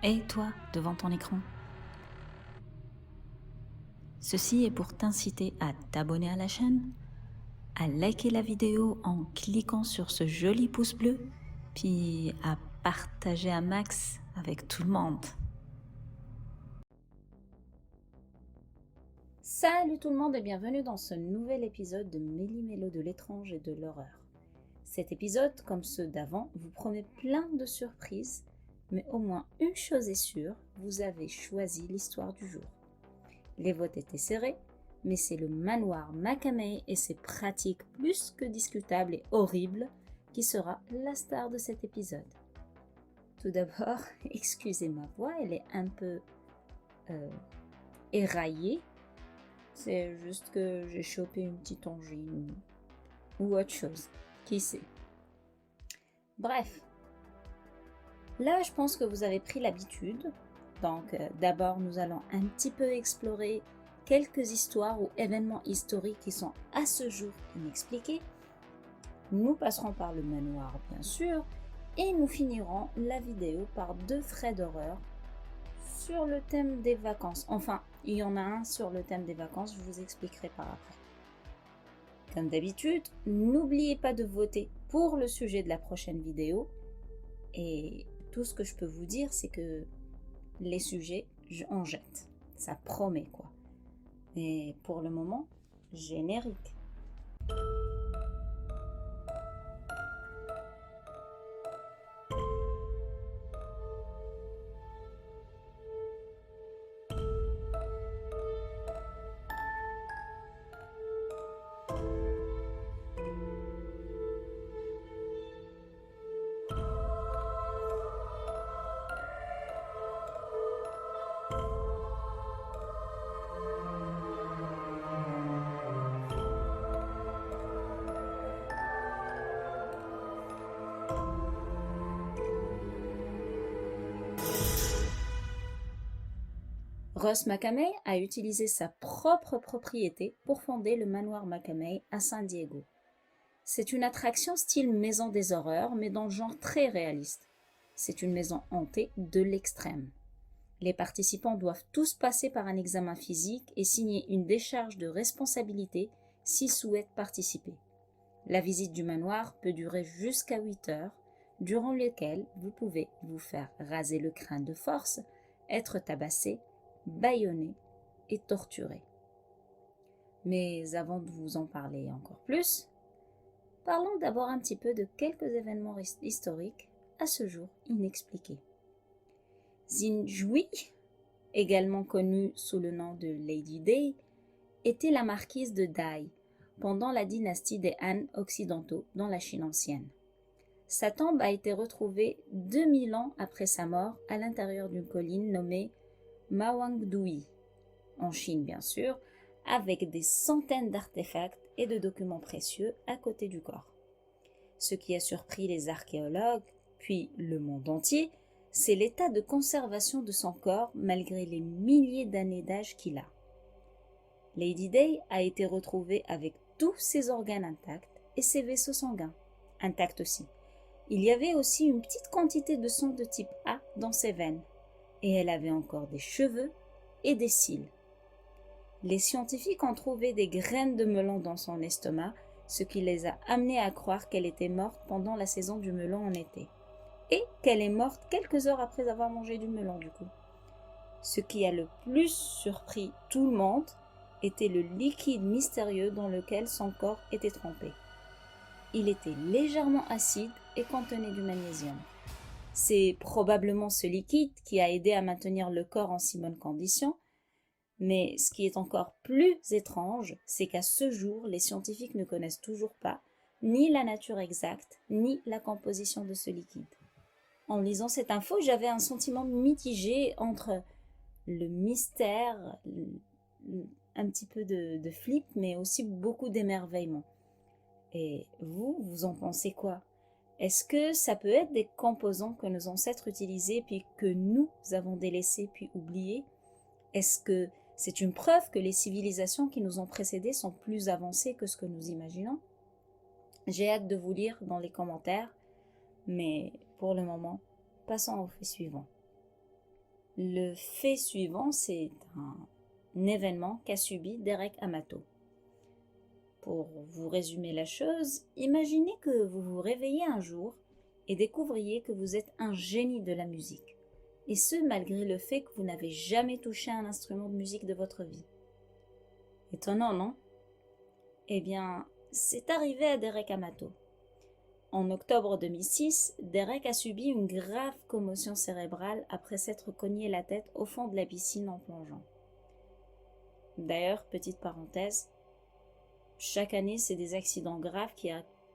Et toi, devant ton écran. Ceci est pour t'inciter à t'abonner à la chaîne, à liker la vidéo en cliquant sur ce joli pouce bleu, puis à partager un max avec tout le monde. Salut tout le monde et bienvenue dans ce nouvel épisode de Méli-Mélo de l'étrange et de l'horreur. Cet épisode, comme ceux d'avant, vous promet plein de surprises, mais au moins une chose est sûre, vous avez choisi l'histoire du jour. Les votes étaient serrés, mais c'est le manoir Makamei et ses pratiques plus que discutables et horribles qui sera la star de cet épisode. Tout d'abord, excusez ma voix, elle est un peu éraillée. C'est juste que j'ai chopé une petite angine ou autre chose, qui sait. Bref, là je pense que vous avez pris l'habitude. Donc d'abord nous allons un petit peu explorer quelques histoires ou événements historiques qui sont à ce jour inexpliqués. Nous passerons par le manoir bien sûr et nous finirons la vidéo par 2 faits d'horreur sur le thème des vacances. Enfin, il y en a un sur le thème des vacances, je vous expliquerai par après. Comme d'habitude, n'oubliez pas de voter pour le sujet de la prochaine vidéo. Et tout ce que je peux vous dire, c'est que les sujets, on jette. Ça promet quoi. Et pour le moment, générique. Ross Makamei a utilisé sa propre propriété pour fonder le manoir Makamei à San Diego. C'est une attraction style maison des horreurs, mais dans le genre très réaliste. C'est une maison hantée de l'extrême. Les participants doivent tous passer par un examen physique et signer une décharge de responsabilité s'ils souhaitent participer. La visite du manoir peut durer jusqu'à 8 heures, durant lesquelles vous pouvez vous faire raser le crâne de force, être tabassé, bâillonné et torturé. Mais avant de vous en parler encore plus, parlons d'abord un petit peu de quelques événements historiques à ce jour inexpliqués. Xinjui, également connue sous le nom de Lady Day, était la marquise de Dai pendant la dynastie des Han occidentaux dans la Chine ancienne. Sa tombe a été retrouvée 2000 ans après sa mort à l'intérieur d'une colline nommée Mawangdui, en Chine bien sûr, avec des centaines d'artefacts et de documents précieux à côté du corps. Ce qui a surpris les archéologues, puis le monde entier, c'est l'état de conservation de son corps malgré les milliers d'années d'âge qu'il a. Lady Day a été retrouvée avec tous ses organes intacts et ses vaisseaux sanguins intacts aussi. Il y avait aussi une petite quantité de sang de type A dans ses veines, et elle avait encore des cheveux et des cils. Les scientifiques ont trouvé des graines de melon dans son estomac, ce qui les a amenés à croire qu'elle était morte pendant la saison du melon en été, et qu'elle est morte quelques heures après avoir mangé du melon du coup. Ce qui a le plus surpris tout le monde était le liquide mystérieux dans lequel son corps était trempé. Il était légèrement acide et contenait du magnésium. C'est probablement ce liquide qui a aidé à maintenir le corps en si bonne condition, mais ce qui est encore plus étrange, c'est qu'à ce jour, les scientifiques ne connaissent toujours pas ni la nature exacte, ni la composition de ce liquide. En lisant cette info, j'avais un sentiment mitigé entre le mystère, un petit peu de flip, mais aussi beaucoup d'émerveillement. Et vous en pensez quoi? Est-ce que ça peut être des composants que nos ancêtres utilisaient puis que nous avons délaissés puis oubliés? Est-ce que c'est une preuve que les civilisations qui nous ont précédés sont plus avancées que ce que nous imaginons? J'ai hâte de vous lire dans les commentaires, mais pour le moment, passons au fait suivant. Le fait suivant, c'est un événement qu'a subi Derek Amato. Pour vous résumer la chose, imaginez que vous vous réveillez un jour et découvriez que vous êtes un génie de la musique. Et ce, malgré le fait que vous n'avez jamais touché un instrument de musique de votre vie. Étonnant, non? Eh bien, c'est arrivé à Derek Amato. En octobre 2006, Derek a subi une grave commotion cérébrale après s'être cogné la tête au fond de la piscine en plongeant. D'ailleurs, petite parenthèse, chaque année, c'est des accidents graves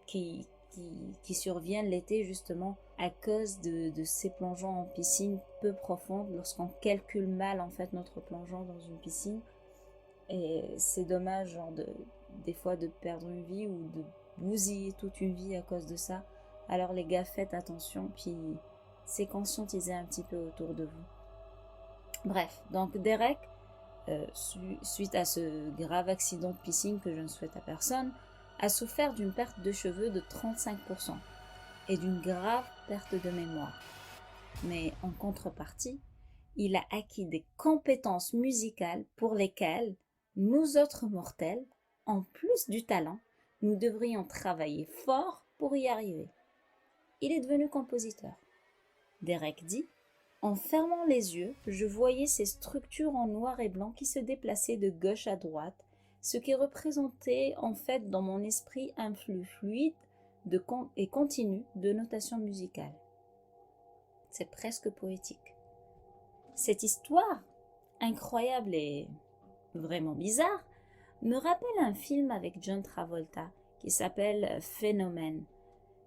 qui surviennent l'été justement à cause de ces plongeons en piscine peu profonde lorsqu'on calcule mal en fait notre plongeon dans une piscine. Et c'est dommage des fois de perdre une vie ou de bousiller toute une vie à cause de ça. Alors les gars, faites attention, puis c'est conscientiser un petit peu autour de vous. Bref, donc Derek, suite à ce grave accident de piscine que je ne souhaite à personne, a souffert d'une perte de cheveux de 35% et d'une grave perte de mémoire. Mais en contrepartie, il a acquis des compétences musicales pour lesquelles nous autres mortels, en plus du talent, nous devrions travailler fort pour y arriver. Il est devenu compositeur. Derek dit: en fermant les yeux, je voyais ces structures en noir et blanc qui se déplaçaient de gauche à droite, ce qui représentait en fait dans mon esprit un flux fluide et continu de notation musicale. C'est presque poétique. Cette histoire, incroyable et vraiment bizarre, me rappelle un film avec John Travolta qui s'appelle Phénomène.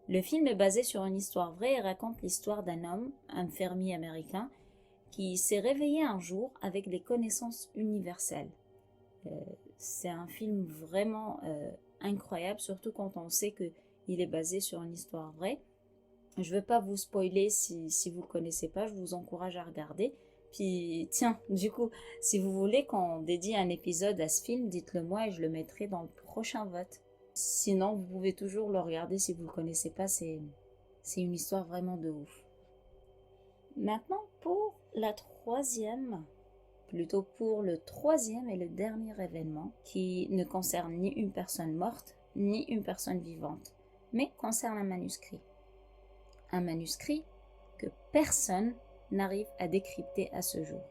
Le film est basé sur une histoire vraie et raconte l'histoire d'un homme, un fermier américain, qui s'est réveillé un jour avec des connaissances universelles. C'est un film vraiment incroyable, surtout quand on sait qu'il est basé sur une histoire vraie. Je ne veux pas vous spoiler si vous ne le connaissez pas, je vous encourage à regarder. Puis tiens, du coup, si vous voulez qu'on dédie un épisode à ce film, dites-le moi et je le mettrai dans le prochain vote. Sinon, vous pouvez toujours le regarder si vous ne le connaissez pas, c'est une histoire vraiment de ouf. Maintenant, pour le troisième et le dernier événement, qui ne concerne ni une personne morte, ni une personne vivante, mais concerne un manuscrit. Un manuscrit que personne n'arrive à décrypter à ce jour.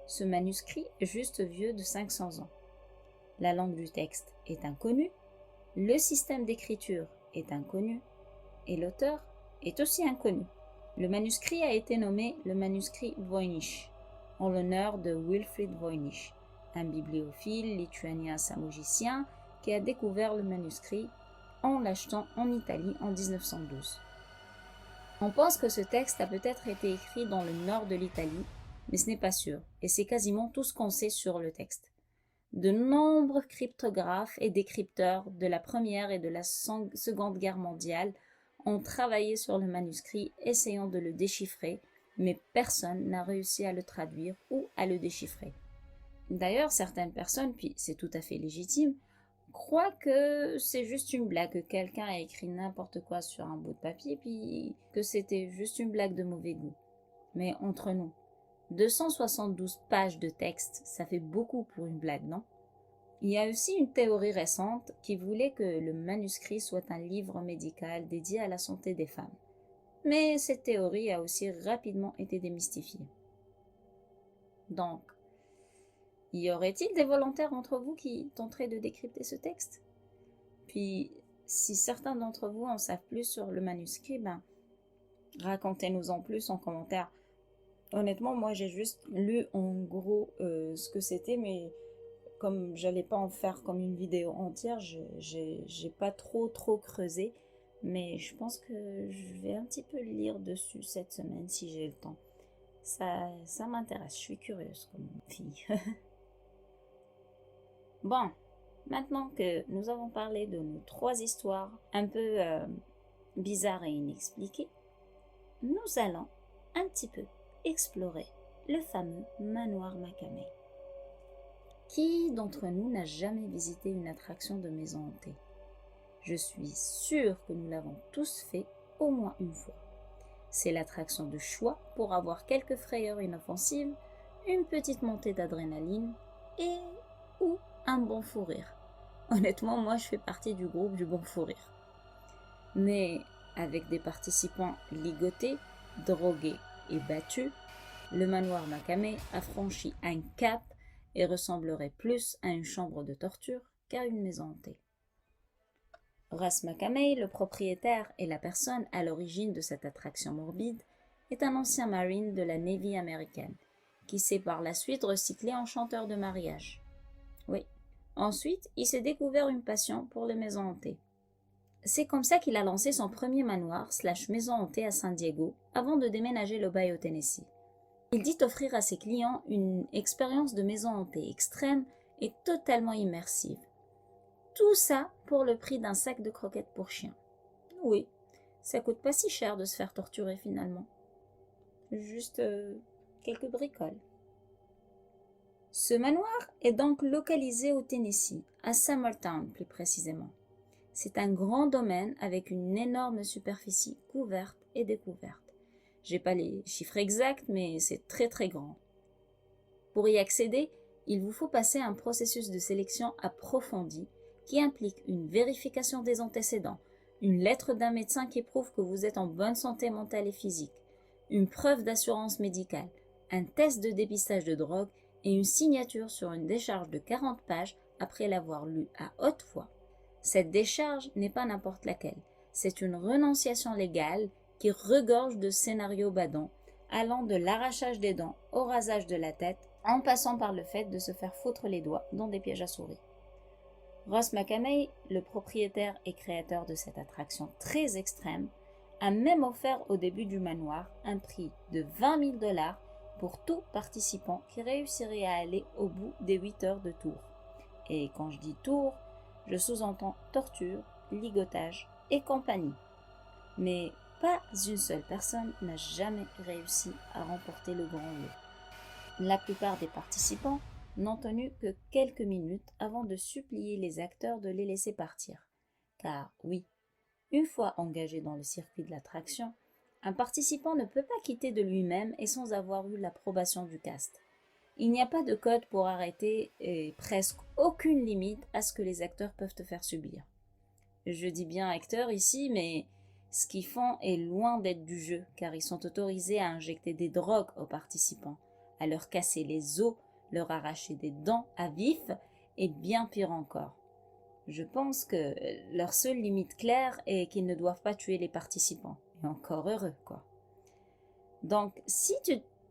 Ce manuscrit est juste vieux de 500 ans. La langue du texte est inconnue, le système d'écriture est inconnu et l'auteur est aussi inconnu. Le manuscrit a été nommé le manuscrit Voynich, en l'honneur de Wilfrid Voynich, un bibliophile lituanien samogicien qui a découvert le manuscrit en l'achetant en Italie en 1912. On pense que ce texte a peut-être été écrit dans le nord de l'Italie, mais ce n'est pas sûr, et c'est quasiment tout ce qu'on sait sur le texte. De nombreux cryptographes et décrypteurs de la Première et de la Seconde Guerre mondiale ont travaillé sur le manuscrit, essayant de le déchiffrer, mais personne n'a réussi à le traduire ou à le déchiffrer. D'ailleurs, certaines personnes, puis c'est tout à fait légitime, croient que c'est juste une blague, que quelqu'un a écrit n'importe quoi sur un bout de papier, puis que c'était juste une blague de mauvais goût. Mais entre nous, 272 pages de texte, ça fait beaucoup pour une blague, non? Il y a aussi une théorie récente qui voulait que le manuscrit soit un livre médical dédié à la santé des femmes. Mais cette théorie a aussi rapidement été démystifiée. Donc, y aurait-il des volontaires entre vous qui tenteraient de décrypter ce texte? Puis, si certains d'entre vous en savent plus sur le manuscrit, racontez-nous en plus en commentaire. Honnêtement, moi j'ai juste lu en gros ce que c'était, mais comme j'allais pas en faire comme une vidéo entière, j'ai pas trop creusé. Mais je pense que je vais un petit peu lire dessus cette semaine si j'ai le temps. Ça m'intéresse, je suis curieuse comme fille. Bon, maintenant que nous avons parlé de nos 3 histoires un peu bizarres et inexpliquées, nous allons un petit peu explorer le fameux manoir Makame. Qui d'entre nous n'a jamais visité une attraction de maison hantée? Je suis sûre que nous l'avons tous fait au moins une fois. C'est l'attraction de choix pour avoir quelques frayeurs inoffensives, une petite montée d'adrénaline et ou un bon fou rire. Honnêtement, moi je fais partie du groupe du bon fou rire. Mais avec des participants ligotés, drogués et battus, le manoir Makame a franchi un cap et ressemblerait plus à une chambre de torture qu'à une maison hantée. Ras Makame, le propriétaire et la personne à l'origine de cette attraction morbide, est un ancien marine de la Navy américaine, qui s'est par la suite recyclé en chanteur de mariage. Oui. Ensuite, il s'est découvert une passion pour les maisons hantées. C'est comme ça qu'il a lancé son premier manoir / maison hantée à San Diego avant de déménager l'Ohio au Tennessee. Il dit offrir à ses clients une expérience de maison hantée extrême et totalement immersive. Tout ça pour le prix d'un sac de croquettes pour chien. Oui, ça coûte pas si cher de se faire torturer finalement. Juste quelques bricoles. Ce manoir est donc localisé au Tennessee, à Summertown plus précisément. C'est un grand domaine avec une énorme superficie couverte et découverte. J'ai pas les chiffres exacts, mais c'est très très grand. Pour y accéder, il vous faut passer un processus de sélection approfondi qui implique une vérification des antécédents, une lettre d'un médecin qui prouve que vous êtes en bonne santé mentale et physique, une preuve d'assurance médicale, un test de dépistage de drogue et une signature sur une décharge de 40 pages après l'avoir lue à haute voix. Cette décharge n'est pas n'importe laquelle, c'est une renonciation légale qui regorge de scénarios badants, allant de l'arrachage des dents au rasage de la tête, en passant par le fait de se faire foutre les doigts dans des pièges à souris. Ross Makame, le propriétaire et créateur de cette attraction très extrême, a même offert au début du manoir un prix de 20 000 $ pour tout participant qui réussirait à aller au bout des 8 heures de tour. Et quand je dis tour, je sous-entends torture, ligotage et compagnie. Mais pas une seule personne n'a jamais réussi à remporter le grand lot. La plupart des participants n'ont tenu que quelques minutes avant de supplier les acteurs de les laisser partir. Car oui, une fois engagé dans le circuit de l'attraction, un participant ne peut pas quitter de lui-même et sans avoir eu l'approbation du cast. Il n'y a pas de code pour arrêter et presque aucune limite à ce que les acteurs peuvent te faire subir. Je dis bien acteurs ici, mais ce qu'ils font est loin d'être du jeu, car ils sont autorisés à injecter des drogues aux participants, à leur casser les os, leur arracher des dents à vif, et bien pire encore. Je pense que leur seule limite claire est qu'ils ne doivent pas tuer les participants. Et encore heureux, quoi. Donc, si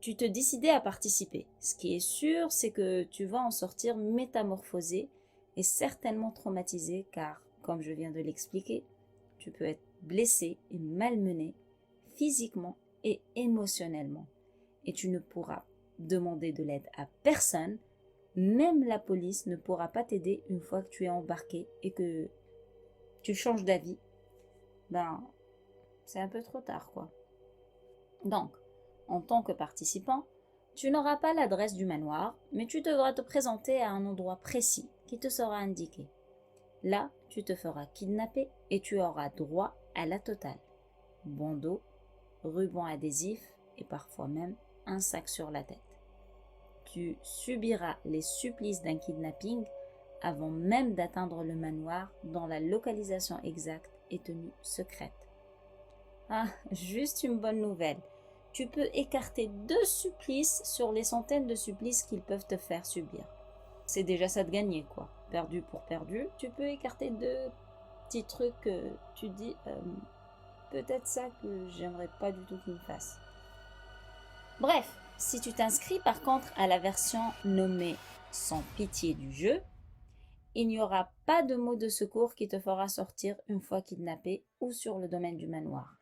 tu te décidais à participer, ce qui est sûr, c'est que tu vas en sortir métamorphosé et certainement traumatisé, car, comme je viens de l'expliquer, tu peux être blessé et malmené physiquement et émotionnellement. Et tu ne pourras demander de l'aide à personne, même la police ne pourra pas t'aider une fois que tu es embarqué et que tu changes d'avis. Ben, c'est un peu trop tard, quoi. Donc, en tant que participant, tu n'auras pas l'adresse du manoir, mais tu devras te présenter à un endroit précis qui te sera indiqué. Là, tu te feras kidnapper et tu auras droit à la totale. Bandeau, ruban adhésif et parfois même un sac sur la tête. Tu subiras les supplices d'un kidnapping avant même d'atteindre le manoir dont la localisation exacte est tenue secrète. Ah, juste une bonne nouvelle. Tu peux écarter 2 supplices sur les centaines de supplices qu'ils peuvent te faire subir. C'est déjà ça de gagner, quoi. Perdu pour perdu, tu peux écarter 2 petits trucs que tu dis peut-être ça que j'aimerais pas du tout qu'ils me fassent. Bref, si tu t'inscris par contre à la version nommée Sans pitié du jeu, il n'y aura pas de mot de secours qui te fera sortir une fois kidnappé ou sur le domaine du manoir.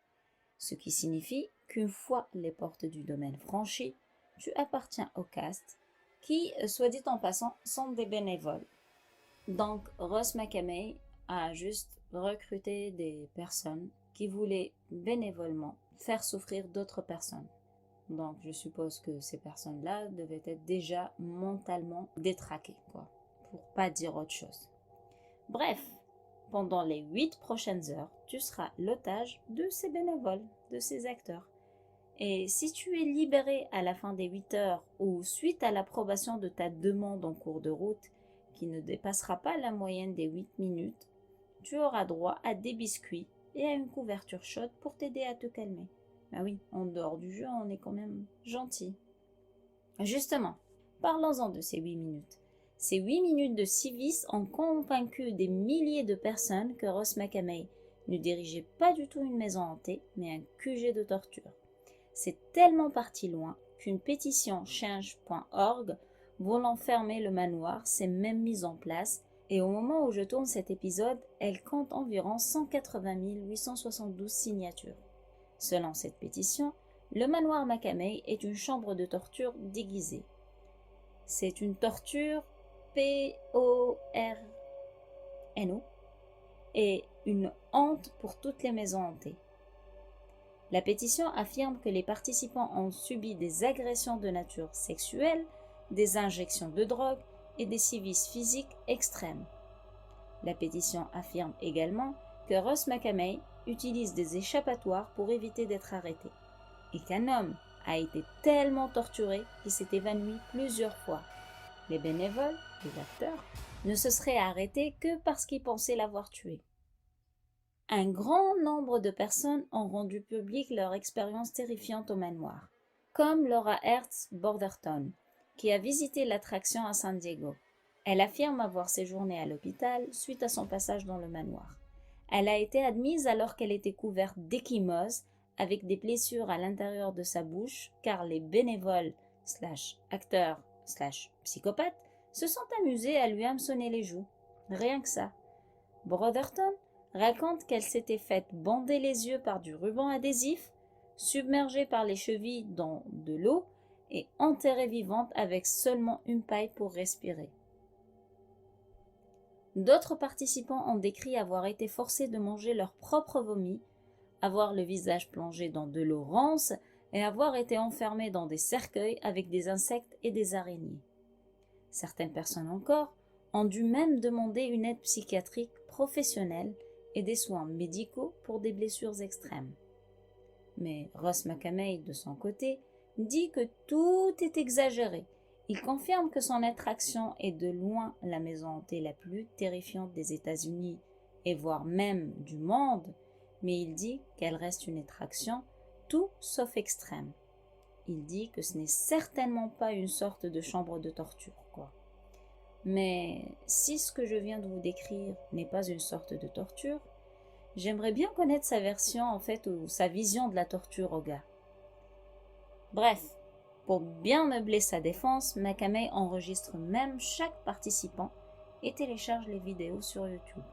Ce qui signifie qu'une fois les portes du domaine franchies, tu appartiens au cast qui, soit dit en passant, sont des bénévoles. Donc, Ross Makame a juste recruté des personnes qui voulaient bénévolement faire souffrir d'autres personnes. Donc, je suppose que ces personnes-là devaient être déjà mentalement détraquées, quoi, pour pas dire autre chose. Bref, pendant les 8 prochaines heures, tu seras l'otage de ces bénévoles, de ces acteurs. Et si tu es libéré à la fin des 8 heures ou suite à l'approbation de ta demande en cours de route, qui ne dépassera pas la moyenne des 8 minutes, tu auras droit à des biscuits et à une couverture chaude pour t'aider à te calmer. Ah oui, en dehors du jeu, on est quand même gentil. Justement, parlons-en de ces 8 minutes. Ces 8 minutes de civisme ont convaincu des milliers de personnes que Ross McCamey ne dirigeait pas du tout une maison hantée, mais un QG de torture. C'est tellement parti loin qu'une pétition change.org voulant fermer le manoir s'est même mise en place et au moment où je tourne cet épisode, elle compte environ 180 872 signatures. Selon cette pétition, le manoir McCamey est une chambre de torture déguisée. C'est une torture PORNO et une honte pour toutes les maisons hantées. La pétition affirme que les participants ont subi des agressions de nature sexuelle, des injections de drogue et des sévices physiques extrêmes. La pétition affirme également que Ross McCamey utilise des échappatoires pour éviter d'être arrêté et qu'un homme a été tellement torturé qu'il s'est évanoui plusieurs fois. Les bénévoles, les acteurs, ne se seraient arrêtés que parce qu'ils pensaient l'avoir tué. Un grand nombre de personnes ont rendu public leur expérience terrifiante au manoir, comme Laura Hertz Borderton, qui a visité l'attraction à San Diego. Elle affirme avoir séjourné à l'hôpital suite à son passage dans le manoir. Elle a été admise alors qu'elle était couverte d'échymose, avec des blessures à l'intérieur de sa bouche, car les bénévoles / acteurs / psychopathes se sont amusés à lui hameçonner les joues. Rien que ça. Brotherton raconte qu'elle s'était faite bander les yeux par du ruban adhésif, submergée par les chevilles dans de l'eau et enterrée vivante avec seulement une paille pour respirer. D'autres participants ont décrit avoir été forcés de manger leur propre vomi, avoir le visage plongé dans de l'eau rance et avoir été enfermés dans des cercueils avec des insectes et des araignées. Certaines personnes encore ont dû même demander une aide psychiatrique professionnelle et des soins médicaux pour des blessures extrêmes. Mais Ross McCamey, de son côté, dit que tout est exagéré. Il confirme que son attraction est de loin la maison hantée la plus terrifiante des États-Unis et voire même du monde, mais il dit qu'elle reste une attraction tout sauf extrême. Il dit que ce n'est certainement pas une sorte de chambre de torture, quoi. Mais si ce que je viens de vous décrire n'est pas une sorte de torture, j'aimerais bien connaître sa version en fait ou sa vision de la torture au gars. Bref, pour bien meubler sa défense, McCamey enregistre même chaque participant et télécharge les vidéos sur YouTube.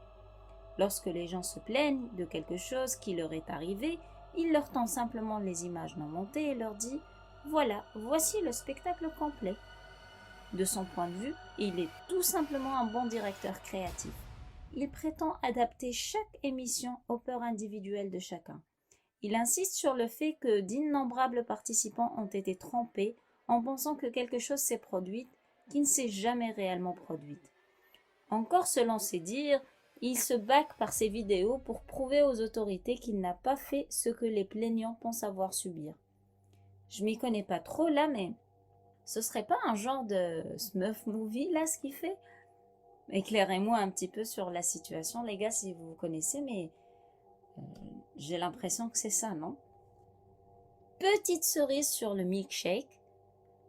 Lorsque les gens se plaignent de quelque chose qui leur est arrivé, il leur tend simplement les images non montées et leur dit « Voilà, voici le spectacle complet ». De son point de vue, il est tout simplement un bon directeur créatif. Il prétend adapter chaque émission aux peurs individuelles de chacun. Il insiste sur le fait que d'innombrables participants ont été trompés en pensant que quelque chose s'est produite qui ne s'est jamais réellement produite. Encore selon ses dires, il se baque par ses vidéos pour prouver aux autorités qu'il n'a pas fait ce que les plaignants pensent avoir subir. Je m'y connais pas trop là, mais ce serait pas un genre de snuff movie là ce qu'il fait? Éclairez-moi un petit peu sur la situation, les gars, si vous connaissez, mais j'ai l'impression que c'est ça, non? Petite cerise sur le milkshake,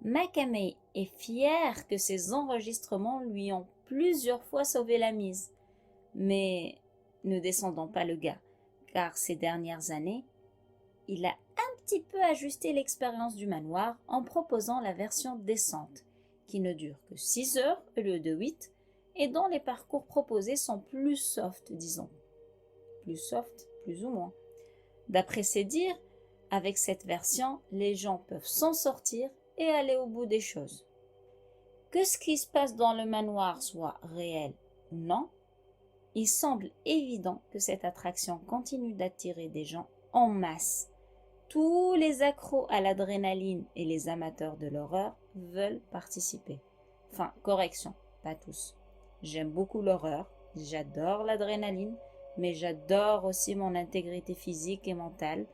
McCamey est fier que ses enregistrements lui ont plusieurs fois sauvé la mise. Mais ne descendons pas le gars, car ces dernières années, il a un petit peu ajusté l'expérience du manoir en proposant la version décente, qui ne dure que 6 heures au lieu de 8, et dont les parcours proposés sont plus soft, disons. Plus soft, plus ou moins. D'après ses dires, avec cette version, les gens peuvent s'en sortir et aller au bout des choses. Que ce qui se passe dans le manoir soit réel ou non, il semble évident que cette attraction continue d'attirer des gens en masse. Tous les accros à l'adrénaline et les amateurs de l'horreur veulent participer. Enfin, correction, pas tous. J'aime beaucoup l'horreur, j'adore l'adrénaline, mais j'adore aussi mon intégrité physique et mentale.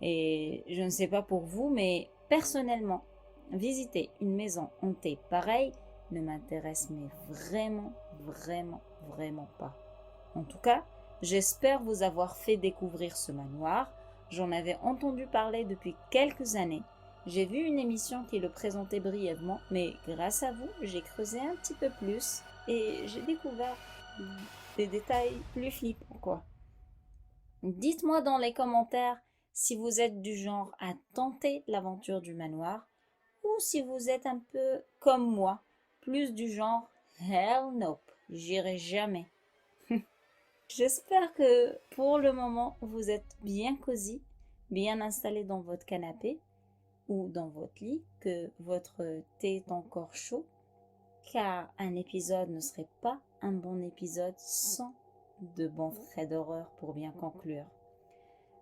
Et je ne sais pas pour vous, mais personnellement, visiter une maison hantée pareille ne m'intéresse mais vraiment, vraiment, vraiment pas. En tout cas, j'espère vous avoir fait découvrir ce manoir. J'en avais entendu parler depuis quelques années. J'ai vu une émission qui le présentait brièvement, mais grâce à vous, j'ai creusé un petit peu plus et j'ai découvert des détails plus flippants, quoi. Dites-moi dans les commentaires si vous êtes du genre à tenter l'aventure du manoir ou si vous êtes un peu comme moi, plus du genre hell nope, j'irai jamais. J'espère que pour le moment vous êtes bien cosy, bien installé dans votre canapé ou dans votre lit, que votre thé est encore chaud, car un épisode ne serait pas un bon épisode sans de bons threads d'horreur pour bien conclure.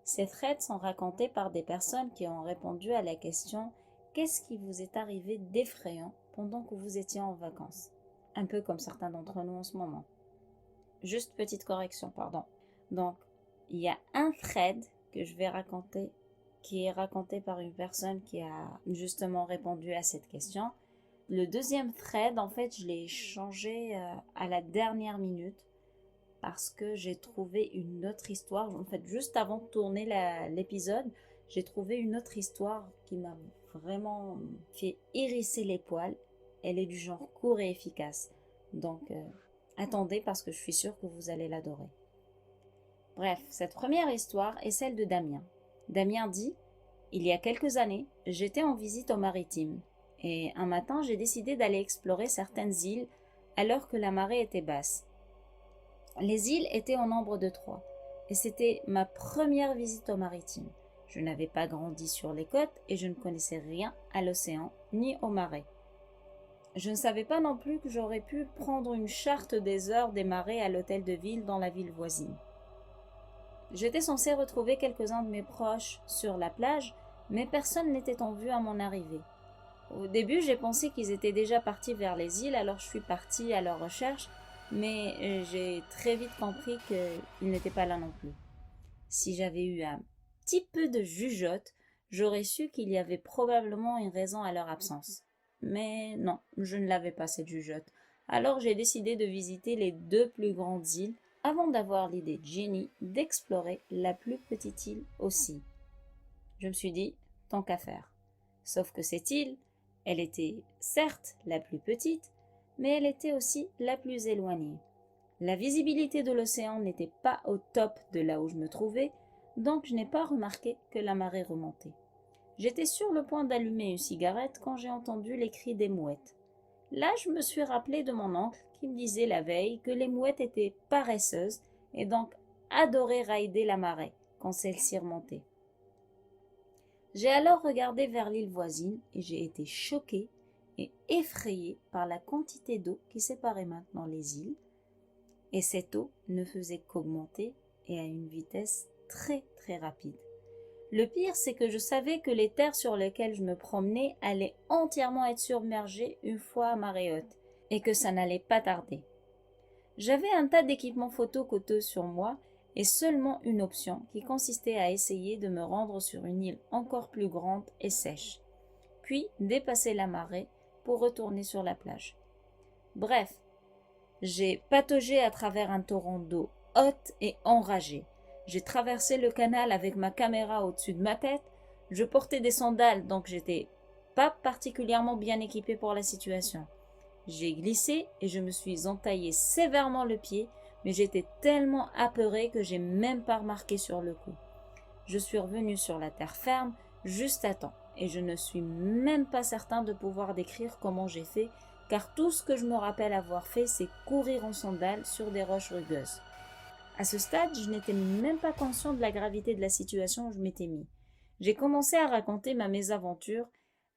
Ces threads sont racontés par des personnes qui ont répondu à la question « Qu'est-ce qui vous est arrivé d'effrayant pendant que vous étiez en vacances ?» Un peu comme certains d'entre nous en ce moment. Juste petite correction, pardon. Donc, il y a un thread que je vais raconter qui est raconté par une personne qui a justement répondu à cette question. Le deuxième thread, en fait, je l'ai changé à la dernière minute parce que j'ai trouvé une autre histoire. En fait, juste avant de tourner l'épisode, j'ai trouvé une autre histoire qui m'a vraiment fait hérisser les poils. Elle est du genre court et efficace. Donc, attendez parce que je suis sûre que vous allez l'adorer. Bref, cette première histoire est celle de Damien. Damien dit « Il y a quelques années, j'étais en visite aux Maritimes et un matin, j'ai décidé d'aller explorer certaines îles alors que la marée était basse. Les îles étaient au nombre de 3 et c'était ma première visite aux Maritimes. Je n'avais pas grandi sur les côtes et je ne connaissais rien à l'océan ni aux marées. Je ne savais pas non plus que j'aurais pu prendre une charte des heures des marées à l'hôtel de ville dans la ville voisine. J'étais censée retrouver quelques-uns de mes proches sur la plage, mais personne n'était en vue à mon arrivée. Au début, j'ai pensé qu'ils étaient déjà partis vers les îles, alors je suis partie à leur recherche, mais j'ai très vite compris qu'ils n'étaient pas là non plus. Si j'avais eu un petit peu de jugeote, j'aurais su qu'il y avait probablement une raison à leur absence. Mais non, je ne l'avais pas cette jugeote. Alors j'ai décidé de visiter les 2 plus grandes îles avant d'avoir l'idée génie d'explorer la plus petite île aussi. Je me suis dit, tant qu'à faire. Sauf que cette île, elle était certes la plus petite, mais elle était aussi la plus éloignée. La visibilité de l'océan n'était pas au top de là où je me trouvais, donc je n'ai pas remarqué que la marée remontait. J'étais sur le point d'allumer une cigarette quand j'ai entendu les cris des mouettes. Là, je me suis rappelé de mon oncle qui me disait la veille que les mouettes étaient paresseuses et donc adoraient rider la marée quand celle-ci remontait. J'ai alors regardé vers l'île voisine et j'ai été choquée et effrayée par la quantité d'eau qui séparait maintenant les îles. Et cette eau ne faisait qu'augmenter et à une vitesse très très rapide. Le pire, c'est que je savais que les terres sur lesquelles je me promenais allaient entièrement être submergées une fois à marée haute et que ça n'allait pas tarder. J'avais un tas d'équipements photo coûteux sur moi et seulement une option qui consistait à essayer de me rendre sur une île encore plus grande et sèche, puis dépasser la marée pour retourner sur la plage. Bref, j'ai pataugé à travers un torrent d'eau haute et enragée. J'ai traversé le canal avec ma caméra au-dessus de ma tête. Je portais des sandales, donc j'étais pas particulièrement bien équipée pour la situation. J'ai glissé et je me suis entaillé sévèrement le pied, mais j'étais tellement apeurée que j'ai même pas remarqué sur le coup. Je suis revenue sur la terre ferme juste à temps et je ne suis même pas certain de pouvoir décrire comment j'ai fait, car tout ce que je me rappelle avoir fait, c'est courir en sandales sur des roches rugueuses. À ce stade, je n'étais même pas conscient de la gravité de la situation où je m'étais mis. J'ai commencé à raconter ma mésaventure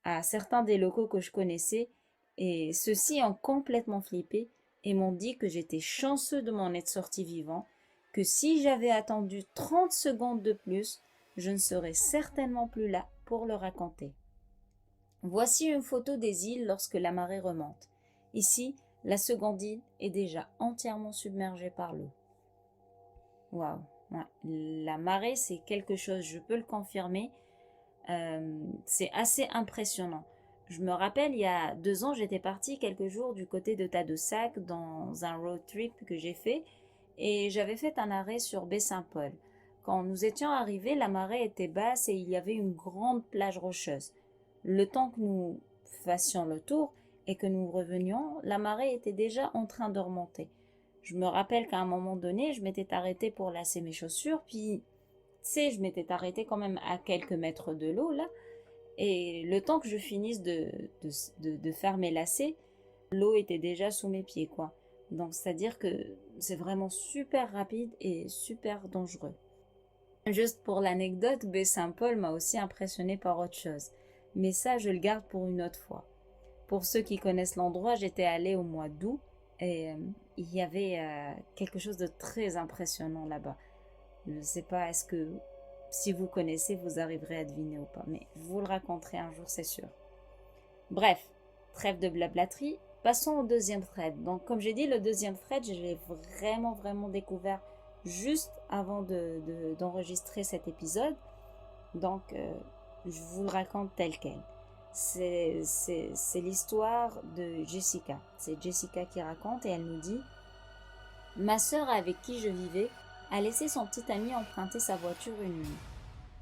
à certains des locaux que je connaissais, et ceux-ci ont complètement flippé et m'ont dit que j'étais chanceux de m'en être sorti vivant, que si j'avais attendu 30 secondes de plus, je ne serais certainement plus là pour le raconter. Voici une photo des îles lorsque la marée remonte. Ici, la seconde île est déjà entièrement submergée par l'eau. Waouh, Ouais, la marée, c'est quelque chose, je peux le confirmer. C'est assez impressionnant. Je me rappelle, il y a 2 ans, j'étais partie quelques jours du côté de Tadoussac dans un road trip que j'ai fait et j'avais fait un arrêt sur Baie-Saint-Paul. Quand nous étions arrivés, la marée était basse et il y avait une grande plage rocheuse. Le temps que nous fassions le tour et que nous revenions, la marée était déjà en train de remonter. Je me rappelle qu'à un moment donné, je m'étais arrêtée pour lasser mes chaussures, puis, tu sais, je m'étais arrêtée quand même à quelques mètres de l'eau, là, et le temps que je finisse de faire mes lacets, l'eau était déjà sous mes pieds, quoi. Donc, c'est-à-dire que c'est vraiment super rapide et super dangereux. Juste pour l'anecdote, Baie-Saint-Paul m'a aussi impressionné par autre chose. Mais ça, je le garde pour une autre fois. Pour ceux qui connaissent l'endroit, j'étais allée au mois d'août et il y avait quelque chose de très impressionnant là-bas. Je ne sais pas, est-ce que si vous connaissez, vous arriverez à deviner ou pas, mais je vous le raconterai un jour, c'est sûr. Bref, trêve de blablaterie, passons au deuxième thread. Donc, comme j'ai dit, le deuxième thread, je l'ai vraiment découvert juste avant d'enregistrer cet épisode. Donc, je vous le raconte tel quel. C'est l'histoire de Jessica. C'est Jessica qui raconte et elle nous dit: ma sœur avec qui je vivais a laissé son petit ami emprunter sa voiture une nuit.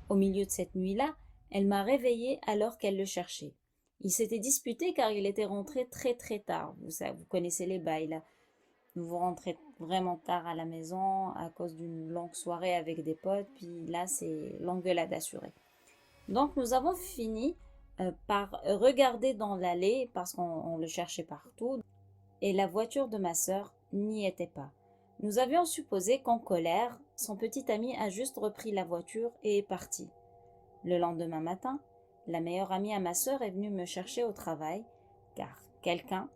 Au milieu de cette nuit-là, elle m'a réveillée alors qu'elle le cherchait. Ils s'étaient disputés car il était rentré très tard. Vous connaissez les bails là. Vous rentrez vraiment tard à la maison à cause d'une longue soirée avec des potes, puis là c'est l'engueulade assurée. Donc nous avons fini par regarder dans l'allée parce qu'on le cherchait partout et la voiture de ma sœur n'y était pas. Nous avions supposé qu'en colère, son petit ami a juste repris la voiture et est parti. Le lendemain matin, la meilleure amie à ma sœur est venue me chercher au travail car quelqu'un,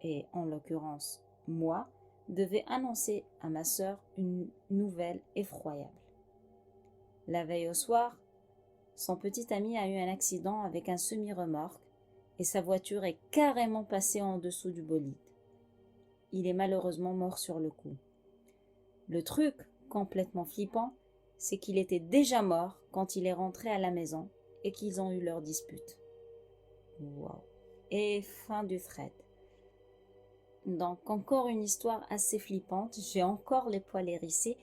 et en l'occurrence moi, devait annoncer à ma sœur une nouvelle effroyable. La veille au soir, son petit ami a eu un accident avec un semi-remorque et sa voiture est carrément passée en dessous du bolide. Il est malheureusement mort sur le coup. Le truc, complètement flippant, c'est qu'il était déjà mort quand il est rentré à la maison et qu'ils ont eu leur dispute. Wow. Et fin du thread. Donc encore une histoire assez flippante, j'ai encore les poils hérissés.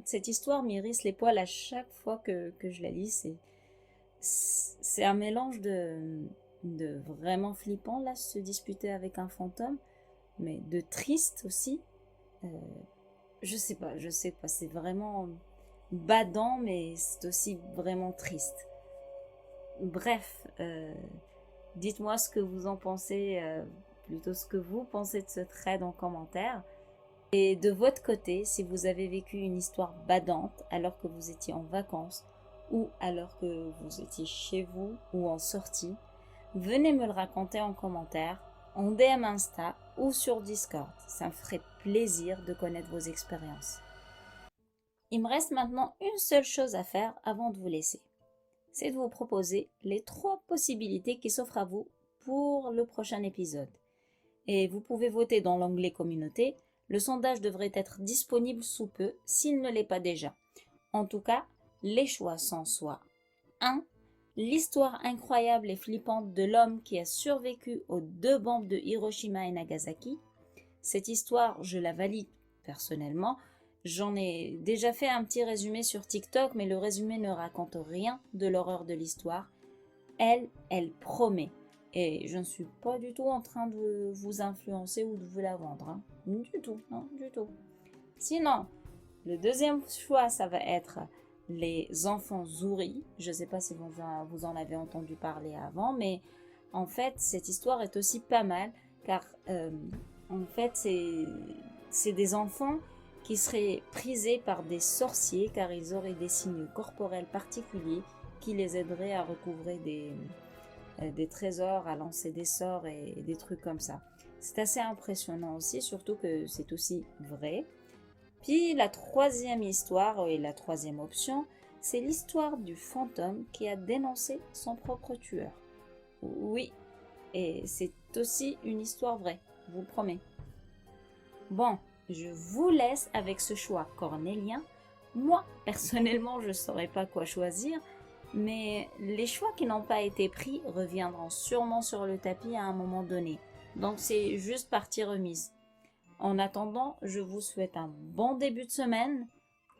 Cette histoire m'hérisse les poils à chaque fois que je la lis. C'est un mélange de vraiment flippant, là, se disputer avec un fantôme, mais de triste aussi. Euh, je sais pas, c'est vraiment badant, mais c'est aussi vraiment triste. Bref, dites-moi ce que vous en pensez, plutôt ce que vous pensez de ce thread en commentaire. Et de votre côté, si vous avez vécu une histoire badante alors que vous étiez en vacances ou alors que vous étiez chez vous ou en sortie, venez me le raconter en commentaire, en DM Insta ou sur Discord. Ça me ferait plaisir de connaître vos expériences. Il me reste maintenant une seule chose à faire avant de vous laisser. C'est de vous proposer les 3 possibilités qui s'offrent à vous pour le prochain épisode. Et vous pouvez voter dans l'onglet communauté. Le sondage devrait être disponible sous peu s'il ne l'est pas déjà. En tout cas, les choix sont soit 1. L'histoire incroyable et flippante de l'homme qui a survécu aux 2 bombes de Hiroshima et Nagasaki. Cette histoire, je la valide personnellement. J'en ai déjà fait un petit résumé sur TikTok, mais le résumé ne raconte rien de l'horreur de l'histoire. Elle promet. Et je ne suis pas du tout en train de vous influencer ou de vous la vendre. Hein. Du tout, non, du tout. Sinon, le deuxième choix, ça va être les enfants Zouri. Je ne sais pas si vous en avez entendu parler avant, mais en fait, cette histoire est aussi pas mal, car en fait, c'est des enfants qui seraient prisés par des sorciers, car ils auraient des signes corporels particuliers qui les aideraient à recouvrer des trésors, à lancer des sorts et des trucs comme ça. C'est assez impressionnant aussi, surtout que c'est aussi vrai. Puis la troisième histoire et la troisième option, c'est l'histoire du fantôme qui a dénoncé son propre tueur. Oui, et c'est aussi une histoire vraie, je vous le promets. Bon, je vous laisse avec ce choix cornélien. Moi, personnellement, je ne saurais pas quoi choisir, mais les choix qui n'ont pas été pris reviendront sûrement sur le tapis à un moment donné. Donc c'est juste partie remise. En attendant, je vous souhaite un bon début de semaine.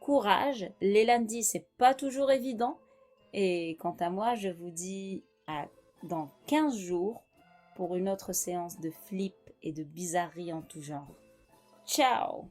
Courage, les lundis, c'est pas toujours évident. Et quant à moi, je vous dis à dans 15 jours pour une autre séance de flip et de bizarreries en tout genre. Ciao!